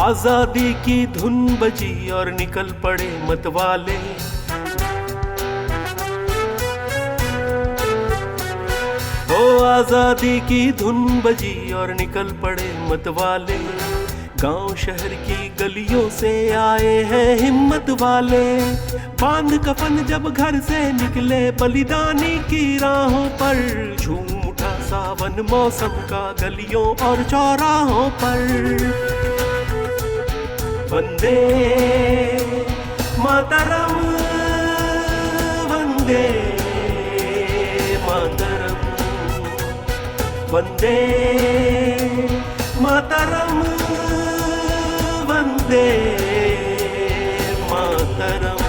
आजादी की धुन बजी और निकल पड़े मतवाले। ओ आजादी की धुन बजी और निकल पड़े मतवाले। गांव शहर की गलियों से आए हैं हिम्मत वाले। बांध कफन जब घर से निकले बलिदानी की राहों पर। झूम उठा सावन मौसम का गलियों और चौराहों पर। वंदे मातरम वंदे मातरम वंदे मातरम वंदे मातरम।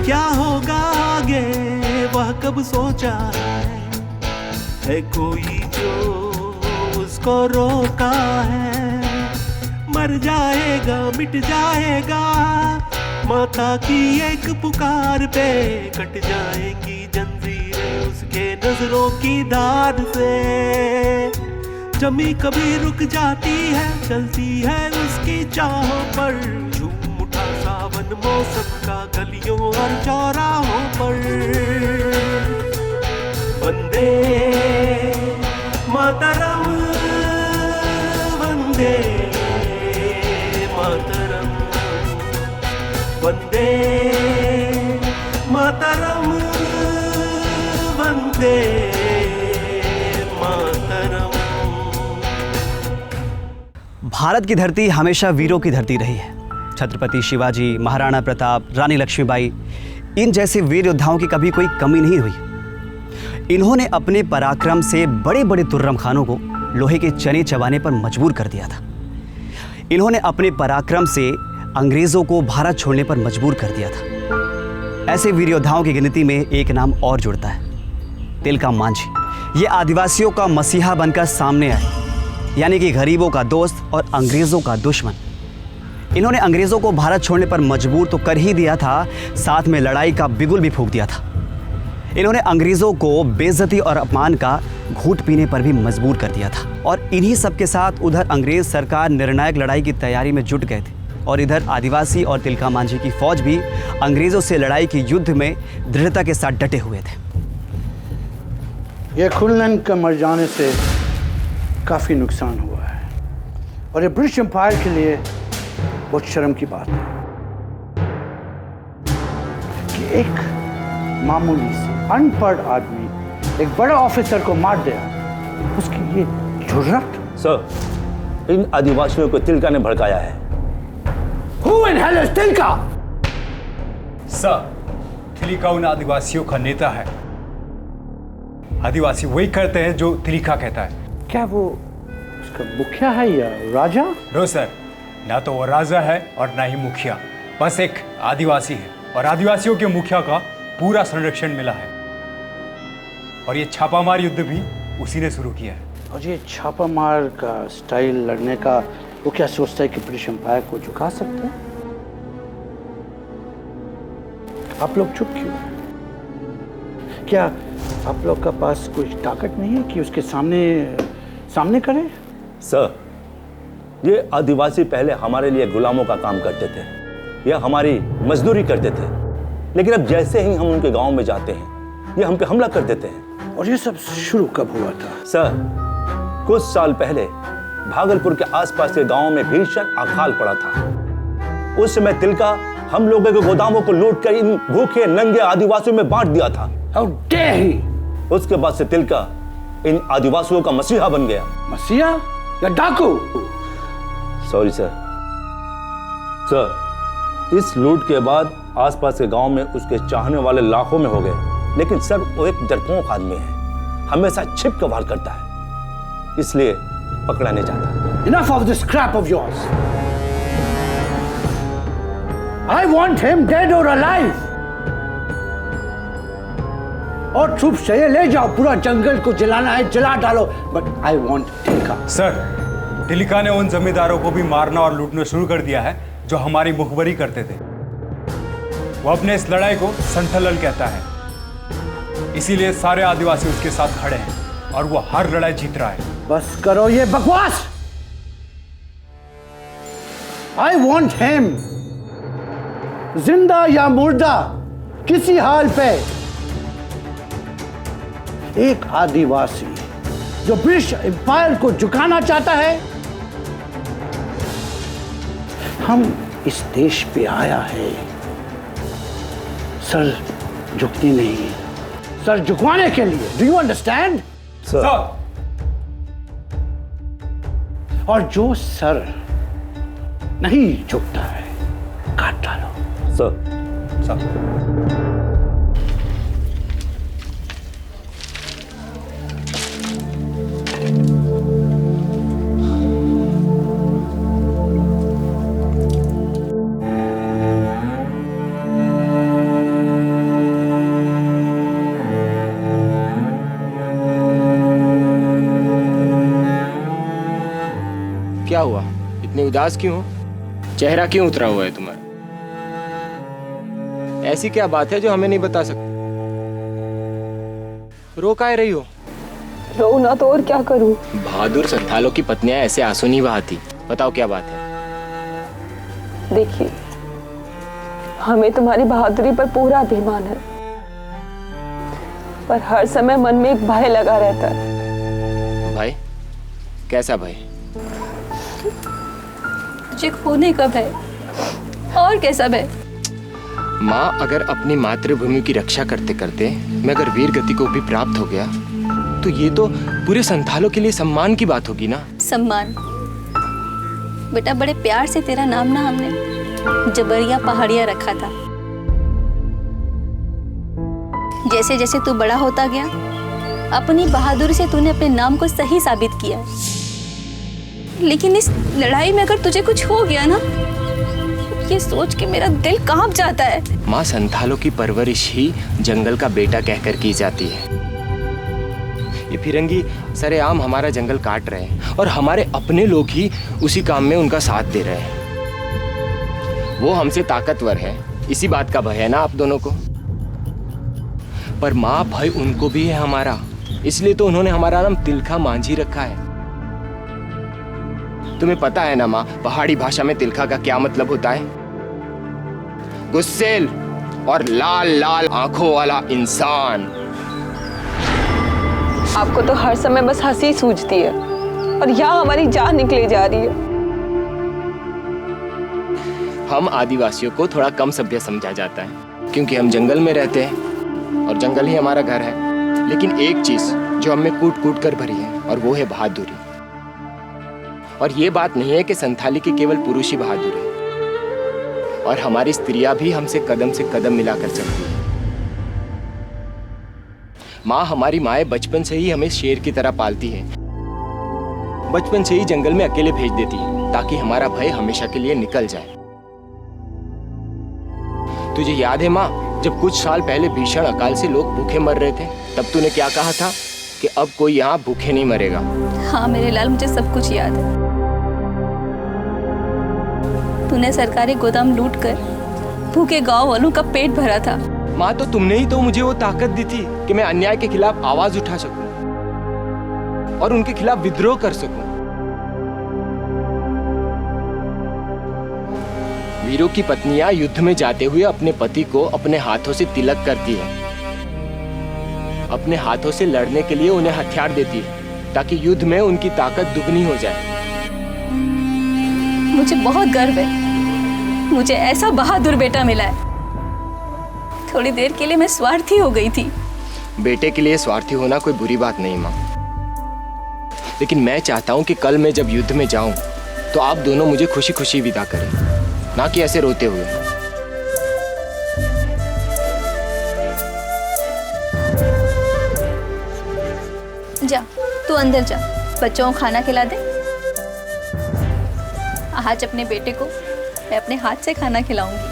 क्या होगा आगे वह कब सोचा है कोई जो उसको रोका है। मर जाएगा मिट जाएगा माता की एक पुकार पे। कट जाएंगी जंजीरें उसके नजरों की धार से। जमी कभी रुक जाती है चलती है उसकी चाहों पर। झूम उठा सावन मौसम का गलियों और चौराहों पर। वंदे मातरम वंदे मातरम वंदे मातरम वंदे मातरम। भारत की धरती हमेशा वीरों की धरती रही है। छत्रपति शिवाजी, महाराणा प्रताप, रानी लक्ष्मीबाई, इन जैसे वीर योद्धाओं की कभी कोई कमी नहीं हुई। इन्होंने अपने पराक्रम से बड़े बड़े तुर्रम खानों को लोहे के चने चबाने पर मजबूर कर दिया था। इन्होंने अपने पराक्रम से अंग्रेजों को भारत छोड़ने पर मजबूर कर दिया था। ऐसे वीर योद्धाओं की गिनती में एक नाम और जुड़ता है, तिलका मांझी। ये आदिवासियों का मसीहा बनकर सामने आए, यानी कि गरीबों का दोस्त और अंग्रेजों का दुश्मन। इन्होंने अंग्रेजों को भारत छोड़ने पर मजबूर तो कर ही दिया था, साथ में लड़ाई का बिगुल भी फूंक दिया था। इन्होंने अंग्रेजों को बेइज्जती और अपमान का घूंट पीने पर भी मजबूर कर दिया था। और इन्हीं सब के साथ उधर अंग्रेज सरकार निर्णायक लड़ाई की तैयारी में जुट गए थे और इधर आदिवासी और तिलका मांझी की फौज भी अंग्रेजों से लड़ाई के युद्ध में दृढ़ता के साथ डटे हुए थे। ये खुनलन के मर जाने से काफ़ी नुकसान हुआ है और ये ब्रिटिश एम्पायर के लिए बहुत शर्म की बात है कि एक मामूली से अनपढ़ आदमी एक बड़ा ऑफिसर को मार दिया। उसकी ये जुर्रत। सर, इन आदिवासियों को तिलका ने भड़काया है। Who in hell is Tilka? Sir, Tilka उन आदिवासियों का नेता है। आदिवासी वही करते हैं जो तिलका कहता है। क्या वो उसका मुखिया है या राजा? नो सर, ना तो वो राजा है और ना ही मुखिया, बस एक आदिवासी है। और आदिवासियों के मुखिया का पूरा संरक्षण मिला है। और ये छापामार युद्ध भी उसी ने शुरू किया है। और ये छापामार का स्टाइल लड़ने का, वो क्या सोचता है कि ब्रिटिश एम्पायर को झुका सकते हैं? आप लोग चुप क्यों हैं? क्या आप लोग का पास कोई ताकत नहीं है कि उसके सामने करें? सर, ये आदिवासी पहले हमारे लिए गुलामों का काम करते थे, या हमारी मजदूरी करते थे। लेकिन अब जैसे ही हम उनके गांव में जाते हैं, ये हम पे हमला कर देते हैं। और ये सब शुरू कब हुआ था? सर, कुछ साल पहले भागलपुर के आसपास के गांव में भीषण अकाल पड़ा था। उस समय तिलका हम लोगों के गोदामों को लूट कर इन भूखे नंगे आदिवासियों में बांट दिया था। How dare he! उसके बाद से तिलका इन आदिवासियों का मसीहा बन गया। मसीहा या डाकू? Sorry sir. सर, इस लूट के बाद आसपास के गांव में उसके चाहने वाले लाखों में हो गए। लेकिन सर, वो एक डरपोक आदमी है, हमेशा छिप कर वार करता है, इसलिए पकड़ा नहीं जाता। Enough of this crap of yours. I want him dead or alive. और चुप से ले जाओ, पूरा जंगल को जलाना है जला डालो, but I want Tilka. Sir, Tilka ने उन जमींदारों को भी मारना और लूटना शुरू कर दिया है जो हमारी मुखबरी करते थे। वो अपने इस लड़ाई को संथलल कहता है, इसीलिए सारे आदिवासी उसके साथ खड़े हैं और वो हर लड़ाई जीत रहा है। बस करो ये बकवास। आई वॉन्ट हिम, जिंदा या मुर्दा किसी हाल पे। एक आदिवासी जो ब्रिटिश एम्पायर को झुकाना चाहता है। हम इस देश पे आया है सर झुकने नहीं, सर झुकवाने के लिए। Do you understand? सर। और जो सर नहीं झुकता है काट डालो। सर। क्या हुआ, इतने उदास क्यों हो? चेहरा क्यों उतरा हुआ है तुम्हारा? ऐसी क्या बात है जो हमें नहीं बता सकते? रो काहे रही हो? रो ना तो और क्या करूं? बहादुर संथालों की पत्नियां ऐसे आंसू नहीं बहाती। बताओ क्या बात है? देखिए, हमें तुम्हारी बहादुरी पर पूरा अभिमान है, पर हर समय मन में एक भय लगा रहता है। भाई? कैसा भय? तुझे खोने का भय। और कैसा भय? माँ, अगर अपनी मातृभूमि की रक्षा करते करते मैं अगर वीर गति को भी प्राप्त हो गया तो ये तो पूरे संथालों के लिए सम्मान की बात होगी ना। सम्मान? बेटा, बड़े प्यार से तेरा नाम ना हमने जबरिया पहाड़िया रखा था। जैसे जैसे तू बड़ा होता गया, अपनी बहादुरी से तूने अपने नाम को सही साबित किया। लेकिन इस लड़ाई में अगर तुझे कुछ हो गया ना, ये सोच के मेरा दिल कांप जाता है। माँ, संथालों की परवरिश ही जंगल का बेटा कहकर की जाती है। ये फिरंगी सरेआम हमारा जंगल काट रहे हैं और हमारे अपने लोग ही उसी काम में उनका साथ दे रहे हैं। वो हमसे ताकतवर है, इसी बात का भय है ना आप दोनों को। पर माँ, भय उनको भी है हमारा, इसलिए तो उन्होंने हमारा नाम तिलखा मांझी रखा है। तुम्हें पता है ना माँ, पहाड़ी भाषा में तिलखा का क्या मतलब होता है? गुस्सेल और लाल लाल आंखों वाला इंसान। आपको तो हर समय बस हंसी सूझती है और यहाँ हमारी जान निकले जा रही है। हम आदिवासियों को थोड़ा कम सभ्य समझा जाता है क्योंकि हम जंगल में रहते हैं और जंगल ही हमारा घर है। लेकिन एक चीज जो हमें कूट कूट कर भरी है और वो है बहादुरी। और ये बात नहीं है कि संथाली के केवल पुरुष ही बहादुर है, और हमारी स्त्रियां भी हमसे कदम मिलाकर चलती हैं। माँ, हमारी माएँ बचपन से ही हमें शेर की तरह पालती है, बचपन से ही जंगल में अकेले भेज देती है ताकि हमारा भय हमेशा के लिए निकल जाए। तुझे याद है माँ, जब कुछ साल पहले भीषण अकाल से लोग भूखे मर रहे थे, तब तूने क्या कहा था कि अब कोई यहाँ भूखे नहीं मरेगा। हाँ मेरे लाल, मुझे सब कुछ याद है। तूने सरकारी गोदाम लूटकर भूखे गांव वालों का पेट भरा था। माँ, तो तुमने ही तो मुझे वो ताकत दी थी कि मैं अन्याय के खिलाफ आवाज उठा सकूं और उनके खिलाफ विद्रोह कर सकूं। वीरों की पत्नियां युद्ध में जाते हुए अपने पति को अपने हाथों से तिलक करती है, अपने हाथों से लड़ने के लिए उन्हें हथियार देती है ताकि युद्ध में उनकी ताकत दुगनी हो जाए। मुझे बहुत गर्व है, मुझे ऐसा बहादुर बेटा मिला है। थोड़ी देर के लिए मैं स्वार्थी हो गई थी। बेटे के लिए स्वार्थी होना कोई बुरी बात नहीं माँ, लेकिन मैं चाहता हूँ कि कल मैं जब युद्ध में जाऊं तो आप दोनों मुझे खुशी खुशी विदा करें, ना कि ऐसे रोते हुए। जा, तू अंदर जा, बच्चों को खाना खिला दे। आज अपने बेटे को मैं अपने हाथ से खाना खिलाऊंगी।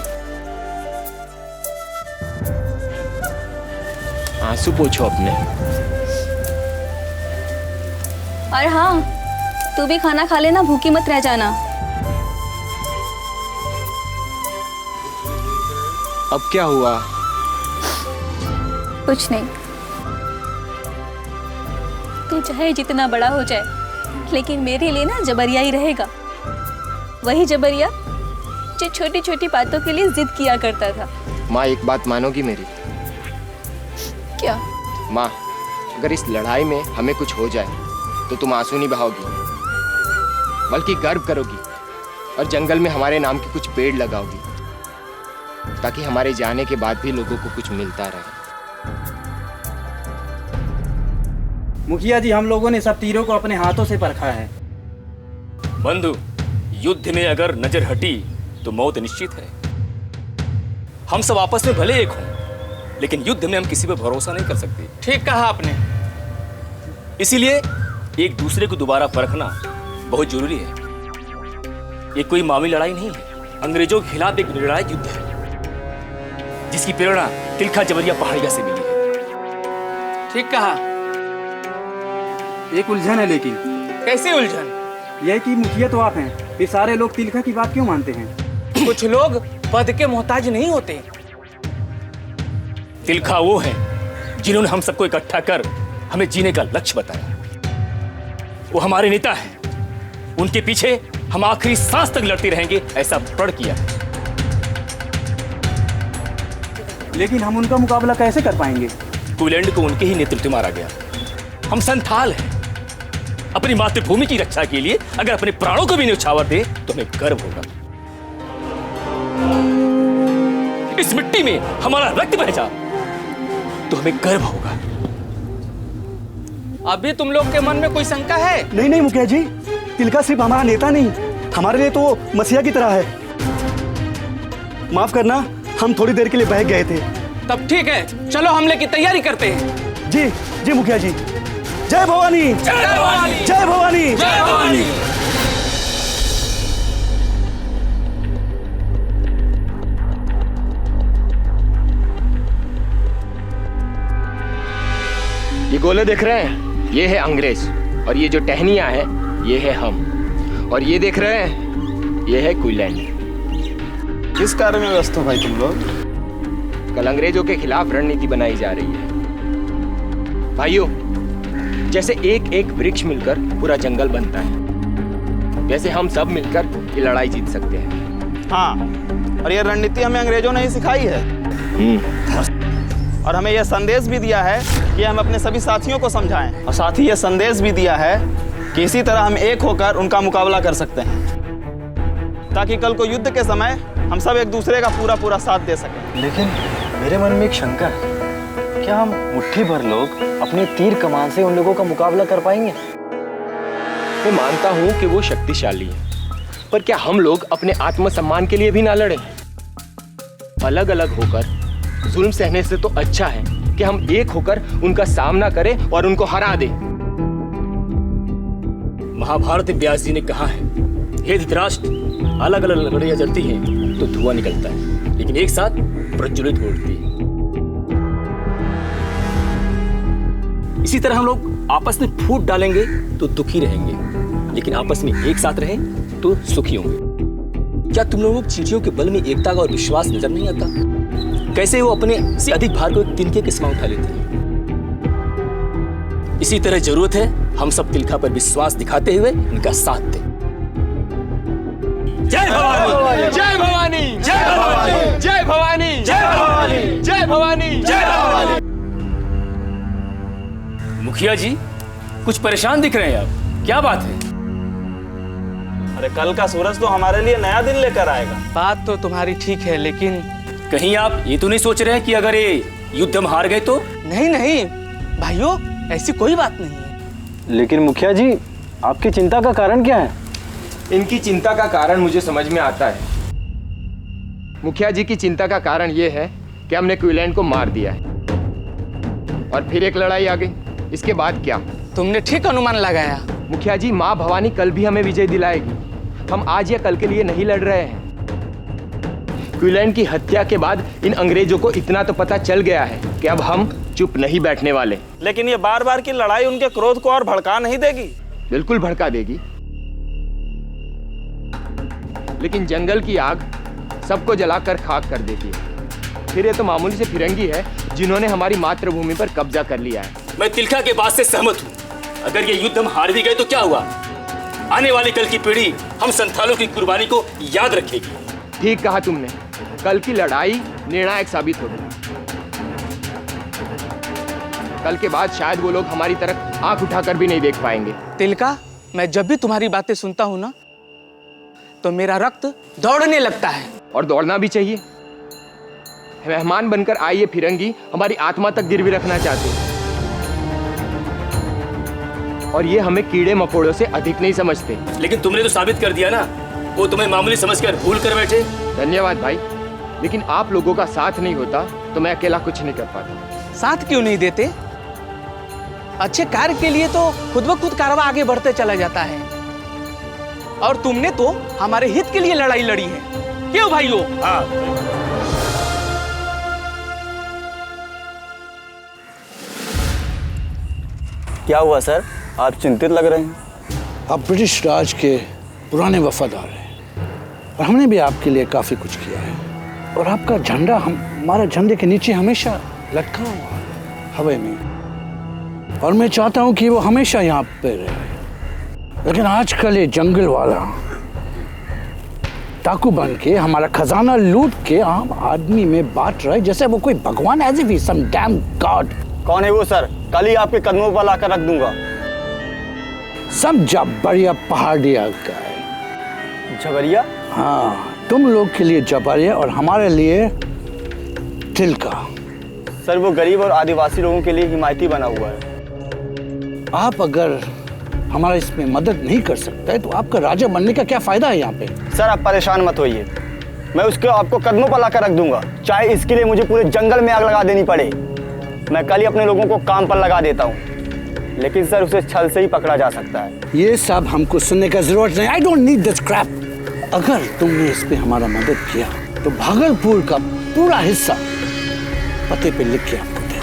आंसू पोंछो अपने। और हाँ, तू भी खाना खा लेना, भूखी मत रह जाना। अब क्या हुआ? कुछ नहीं। तू चाहे जितना बड़ा हो जाए, लेकिन मेरे लिए ना जबरिया ही रहेगा। वही जबरिया जो छोटी छोटी बातों के लिए जिद किया करता था। माँ, एक बात मानोगी मेरी? क्या? माँ, अगर इस लड़ाई में हमें कुछ हो जाए तो तुम आंसू नहीं बहाओगी, बल्कि गर्व करोगी और जंगल में हमारे नाम के कुछ पेड़ लगाओगी, ताकि हमारे जाने के बाद भी लोगों को कुछ मिलता रहे। मुखिया जी, हम लोगों ने सब तीरों को अपने हाथों से परखा है। बंधु, युद्ध में अगर नजर हटी तो मौत निश्चित है। हम सब आपस में भले एक हों, लेकिन युद्ध में हम किसी पर भरोसा नहीं कर सकते। ठीक कहा आपने। इसीलिए एक दूसरे को दोबारा परखना बहुत जरूरी है। ये कोई मामूली लड़ाई नहीं है, अंग्रेजों के खिलाफ एक निर्णायक युद्ध है, जिसकी प्रेरणा तिलका जबरिया पहाड़िया से मिली है। ठीक कहा। एक उलझन है, लेकिन कैसी उलझन? यह कि मुखिया तो आप हैं, फिर सारे लोग तिलका की बात क्यों मानते हैं? कुछ लोग पद के मोहताज नहीं होते। तिलका वो है जिन्होंने हम सबको इकट्ठा कर हमें जीने का लक्ष्य बताया। वो हमारे नेता हैं, उनके पीछे हम आखिरी सांस तक लड़ते रहेंगे, ऐसा प्रण किया। लेकिन हम उनका मुकाबला कैसे कर पाएंगे? क्वीलैंड को उनके ही नेतृत्व में मारा गया। हम संथाल हैं, अपनी मातृभूमि की रक्षा के लिए अगर अपने प्राणों को भी न्यौछावर दे तो हमें गर्व होगा। इस मिट्टी में हमारा रक्त बह जा तो हमें गर्व होगा। अभी तुम लोग के मन में कोई शंका है? नहीं नहीं मुखिया जी, तिलका सिर्फ हमारा नेता नहीं, हमारे लिए तो मसीहा की तरह है। माफ करना, हम थोड़ी देर के लिए बहक गए थे। तब ठीक है, चलो हमले की तैयारी करते हैं। जी जी मुखिया जी। जय भवानी, जय भवानी, जय भवानी, जय भवानी। ये गोले देख रहे हैं, ये है अंग्रेज, और ये जो टहनियां हैं ये है हम, और ये देख रहे हैं ये है क्वीलैंड। किस कार्य में व्यस्त हो भाई तुम लोग? कल अंग्रेजों के खिलाफ रणनीति बनाई जा रही है। भाइयों, जैसे एक एक वृक्ष मिलकर पूरा जंगल बनता है, वैसे हम सब मिलकर ये लड़ाई जीत सकते हैं। हाँ, और ये रणनीति हमें अंग्रेजों ने ही सिखाई है। और हमें यह संदेश भी दिया है कि हम अपने सभी साथियों को समझाएं, और साथ ही यह संदेश भी दिया है कि इसी तरह हम एक होकर उनका मुकाबला कर सकते हैं, ताकि कल को युद्ध के समय हम सब एक दूसरे का पूरा पूरा साथ दे सकें। लेकिन मेरे मन में एक शंका है, क्या हम मुट्ठी भर लोग अपने तीर कमान से उन लोगों का मुकाबला कर पाएंगे? मैं मानता हूँ कि वो शक्तिशाली है, पर क्या हम लोग अपने आत्मसम्मान के लिए भी ना लड़ें? अलग अलग होकर जुल्म सहने से तो अच्छा है कि हम एक होकर उनका सामना करें और उनको हरा दें। महाभारत में व्यास जी ने कहा है, हे धृतराष्ट्र, अलग अलग लकड़ियां जलती हैं तो धुआं निकलता है, लेकिन एक साथ प्रज्वलित होती है। इसी तरह हम लोग आपस में फूट डालेंगे तो दुखी रहेंगे, लेकिन आपस में एक साथ रहें तो सुखी होंगे। क्या तुम लोगों को चींटियों के बल में एकता का और विश्वास नजर नहीं आता? कैसे वो अपने से अधिक भार को एक तिनके के समान उठा लेते हैं। इसी तरह जरूरत है हम सब तिलका पर विश्वास दिखाते हुए इनका साथ दें। जय भवानी, जय भवानी, जय भवानी, जय भवानी, जय भवानी, जय भवानी, जय भवानी। मुखिया जी कुछ परेशान दिख रहे हैं आप, क्या बात है? अरे कल का सूरज तो हमारे लिए नया दिन लेकर आएगा। बात तो तुम्हारी ठीक है, लेकिन कहीं आप ये तो नहीं सोच रहे हैं कि अगर ये युद्ध हम हार गए तो? नहीं नहीं भाइयों, ऐसी कोई बात नहीं है। लेकिन मुखिया जी, आपकी चिंता का कारण क्या है? इनकी चिंता का कारण मुझे समझ में आता है। मुखिया जी की चिंता का कारण यह है कि हमने क्वीलैंड को मार दिया है, और फिर एक लड़ाई आ गई। इसके बाद क्या? तुमने ठीक अनुमान लगाया। मुखिया जी, माँ भवानी कल भी हमें विजय दिलाएगी। हम आज या कल के लिए नहीं लड़ रहे हैं। क्वीलैंड की हत्या के बाद इन अंग्रेजों को इतना तो पता चल गया है कि अब हम चुप नहीं बैठने वाले। लेकिन ये बार बार की लड़ाई उनके क्रोध को और भड़का नहीं देगी? बिल्कुल भड़का देगी, लेकिन जंगल की आग सबको जलाकर खाक कर देती है। फिर ये तो मामूली से फिरंगी है जिन्होंने हमारी मातृभूमि पर कब्जा कर लिया है। मैं तिलका के बात से सहमत हूँ। अगर ये युद्ध हम हार भी गए तो क्या हुआ? आने वाली कल की पीढ़ी हम संथालों की कुर्बानी को याद रखेगी। ठीक कहा तुमने, कल की लड़ाई निर्णायक साबित होगी। कल के बाद शायद वो लोग हमारी तरफ आंख उठाकर भी नहीं देख पाएंगे। तिलका, मैं जब भी तुम्हारी बातें सुनता हूँ ना तो मेरा रक्त दौड़ने लगता है। और दौड़ना भी चाहिए। मेहमान बनकर आई ये फिरंगी हमारी आत्मा तक गिरवी रखना चाहती है और ये हमें कीड़े मकोड़ों से अधिक नहीं समझते। लेकिन तुमने तो साबित कर दिया ना, वो तुम्हें मामूली समझकर भूल कर बैठे। धन्यवाद भाई, लेकिन आप लोगों का साथ नहीं होता तो मैं अकेला कुछ नहीं कर पाता। साथ क्यों नहीं देते? अच्छे कार्य के लिए तो खुद ब खुद कारवां आगे बढ़ते चला जाता है। और तुमने तो हमारे हित के लिए लड़ाई लड़ी है, क्यों भाई लोग? हाँ। क्या हुआ सर, आप चिंतित लग रहे हैं? आप ब्रिटिश राज के पुराने वफादार हैं और हमने भी आपके लिए काफ़ी कुछ किया है। और आपका झंडा हमारे झंडे के नीचे हमेशा लटका हुआ है हवा में, और मैं चाहता हूँ कि वो हमेशा यहाँ पे रहे। लेकिन आजकल ये जंगल वाला डाकू बन के हमारा खजाना लूट के आम आदमी में बांट रहा है जैसे वो कोई भगवान, as if some damn god. कौन है वो सर? कल ही आपके कदमों पर लाकर रख दूंगा। सब जबरिया पहाड़िया का है। जबरिया? हाँ, तुम लोग के लिए जबरिया और हमारे लिए तिलका। सर वो गरीब और आदिवासी लोगों के लिए हिमायती बना हुआ है। आप अगर हमारा इसमें मदद नहीं कर सकता है तो आपका राजा बनने का क्या फायदा है यहाँ पे? सर आप परेशान मत होइए, मैं उसको आपको कदमों पर लाकर रख दूंगा, चाहे इसके लिए मुझे पूरे जंगल में आग लगा देनी पड़े। मैं कल ही अपने लोगों को काम पर लगा देता हूँ, लेकिन सर उसे छल से ही पकड़ा जा सकता है। ये सब हमको सुनने का जरूरत नहीं। I don't need this crap. अगर तुमने इस पे हमारा मदद किया तो भागलपुर का पूरा हिस्सा पते पे लिख के आपको दे।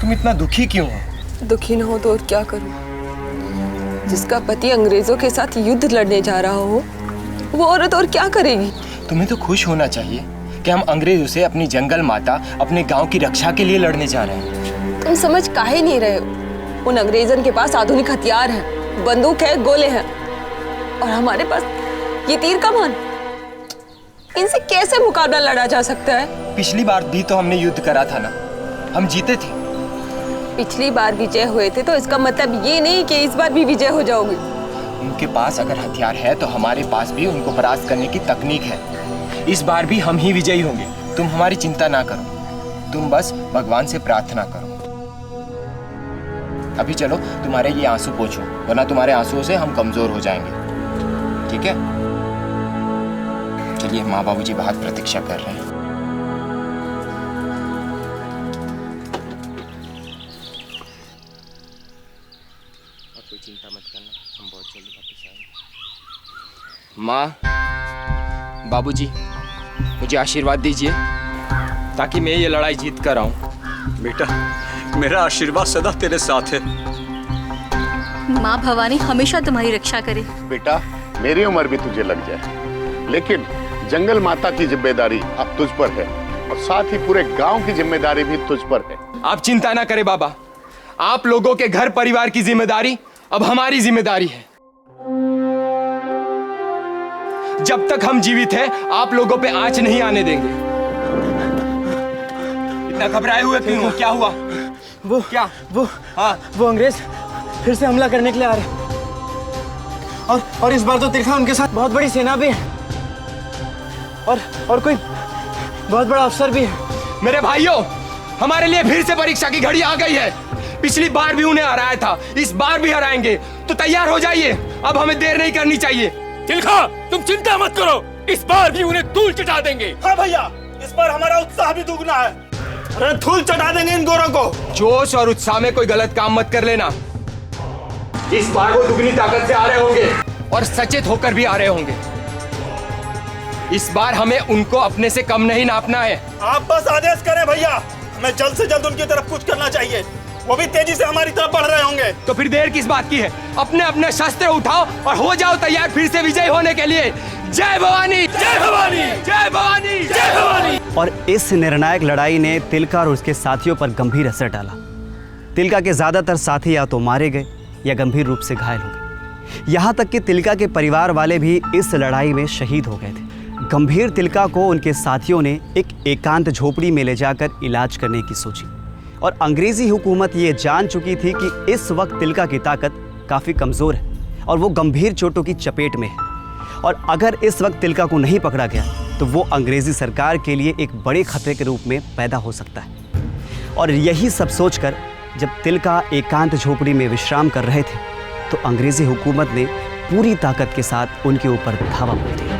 तुम इतना दुखी क्यों हो? दुखी न हो तो और क्या करूं? जिसका पति अंग्रेजों के साथ युद्ध लड़ने जा रहा हो, वो औरत और क्या करेगी? तुम्हें तो खुश होना चाहिए कि हम अंग्रेजों से अपनी जंगल माता, अपने गांव की रक्षा के लिए लड़ने जा रहे हैं। तुम समझ काहे नहीं रहे हो? उन अंग्रेजन के पास आधुनिक हथियार हैं, बंदूक है, गोले हैं, और हमारे पास ये तीर कमान। इनसे कैसे मुकाबला लड़ा जा सकता है? पिछली बार भी तो हमने युद्ध करा था ना, हम जीते थे। पिछली बार विजय हुए थे तो इसका मतलब ये नहीं कि इस बार भी विजय हो जाओगे। उनके पास अगर हथियार है तो हमारे पास भी उनको परास्त करने की तकनीक है। इस बार भी हम ही विजयी होंगे, तुम हमारी चिंता ना करो, तुम बस भगवान से प्रार्थना करो। अभी चलो तुम्हारे ये आंसू पोंछो, वरना तुम्हारे आंसुओं से हम कमजोर हो जाएंगे, ठीक है? चलिए, माँ बाबूजी बाहर प्रतीक्षा कर रहे हैं। कोई चिंता मत करना, हम बहुत जल्दी वापस आएंगे। माँ, बाबूजी, मुझे आशीर्वाद दीजिए ताकि मैं ये लड़ाई जीत कर आऊं। बेटा, मेरा आशीर्वाद सदा तेरे साथ है। माँ भवानी हमेशा तुम्हारी रक्षा करे। बेटा, मेरी उम्र भी तुझे लग जाए, लेकिन जंगल माता की जिम्मेदारी अब तुझ पर है और साथ ही पूरे गांव की जिम्मेदारी भी तुझ पर है। आप चिंता ना करें बाबा, आप लोगों के घर परिवार की जिम्मेदारी अब हमारी जिम्मेदारी है। जब तक हम जीवित हैं, आप लोगों पे आंच नहीं आने देंगे। इतना घबराए हुए क्यों हो? क्या हुआ? वो अंग्रेज फिर से हमला करने के लिए आ रहे, और इस बार तो तिलका उनके साथ बहुत बड़ी सेना भी है, और कोई बहुत बड़ा अफसर भी है। मेरे भाइयों, हमारे लिए फिर से परीक्षा की घड़ी आ गई है। पिछली बार भी उन्हें हराया था, इस बार भी हराएंगे, तो तैयार हो जाइए, अब हमें देर नहीं करनी चाहिए। तिलका, तुम चिंता मत करो, इस बार भी उन्हें धूल चटा देंगे। हाँ भैया, इस बार हमारा उत्साह भी दुगना है। अरे धूल चटा देंगे इन गोरों को। जोश और उत्साह में कोई गलत काम मत कर लेना। इस बार वो दुगनी ताकत से आ रहे होंगे और सचेत होकर भी आ रहे होंगे। इस बार हमें उनको अपने से कम नहीं नापना है। आप बस आदेश करें भैया, हमें जल्द से जल्द उनकी तरफ कुछ करना चाहिए। वो भी तेजी से हमारी तरफ बढ़ रहे होंगे। तो फिर देर किस बात की है? अपने अपने शस्त्र उठाओ और हो जाओ तैयार फिर से विजयी होने के लिए। जय भवानी, जय भवानी, जय भवानी, जय भवानी। और इस निर्णायक लड़ाई ने तिलका और उसके साथियों पर गंभीर असर डाला। तिलका के ज्यादातर साथी या तो मारे गए या गंभीर रूप से घायल हो गए। यहाँ तक कि तिलका के परिवार वाले भी इस लड़ाई में शहीद हो गए थे। गंभीर तिलका को उनके साथियों ने एक एकांत झोपड़ी में ले जाकर इलाज करने की सोची और अंग्रेजी हुकूमत ये जान चुकी थी कि इस वक्त तिलका की ताकत काफ़ी कमज़ोर है और वो गंभीर चोटों की चपेट में है और अगर इस वक्त तिलका को नहीं पकड़ा गया तो वो अंग्रेज़ी सरकार के लिए एक बड़े खतरे के रूप में पैदा हो सकता है। और यही सब सोचकर जब तिलका एकांत झोपड़ी में विश्राम कर रहे थे तो अंग्रेज़ी हुकूमत ने पूरी ताकत के साथ उनके ऊपर धावा बोल दिया।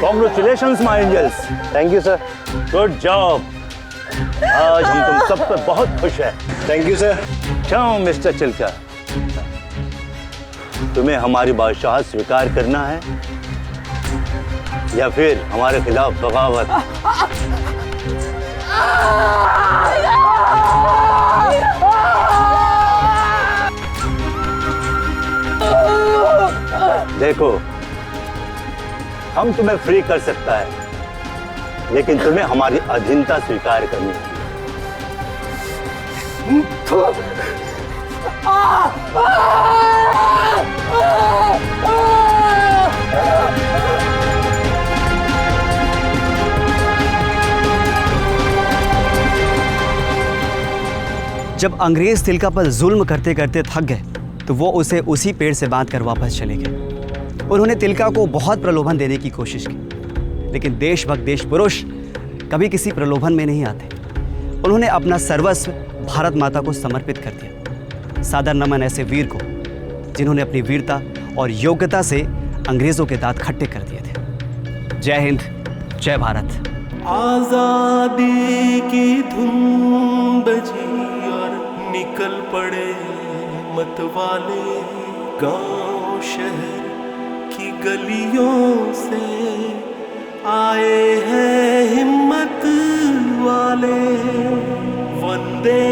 Congratulations, my angels. Thank you, sir. Good job. आज हम तुम सब पे बहुत खुश हैं। Thank you, sir. क्यों मिस्टर चिल्का? तुम्हें हमारी बादशाहत स्वीकार करना है या फिर हमारे खिलाफ बगावत? देखो, हम तुम्हें फ्री कर सकता है लेकिन तुम्हें हमारी अधीनता स्वीकार करनी है। जब अंग्रेज तिलका पर जुल्म करते करते थक गए तो वो उसे उसी पेड़ से बांधकर वापस चले गए। उन्होंने तिलका को बहुत प्रलोभन देने की कोशिश की लेकिन देशभक्त देश पुरुष कभी किसी प्रलोभन में नहीं आते। उन्होंने अपना सर्वस्व भारत माता को समर्पित कर दिया। सादर नमन ऐसे वीर को जिन्होंने अपनी वीरता और योग्यता से अंग्रेजों के दांत खट्टे कर दिए थे। जय हिंद, जय भारत। आजादी की धुन बजी और निकल पड़े मतवाले गांव शहर की गलियों से आए हैं हिम्मत वाले। वंदे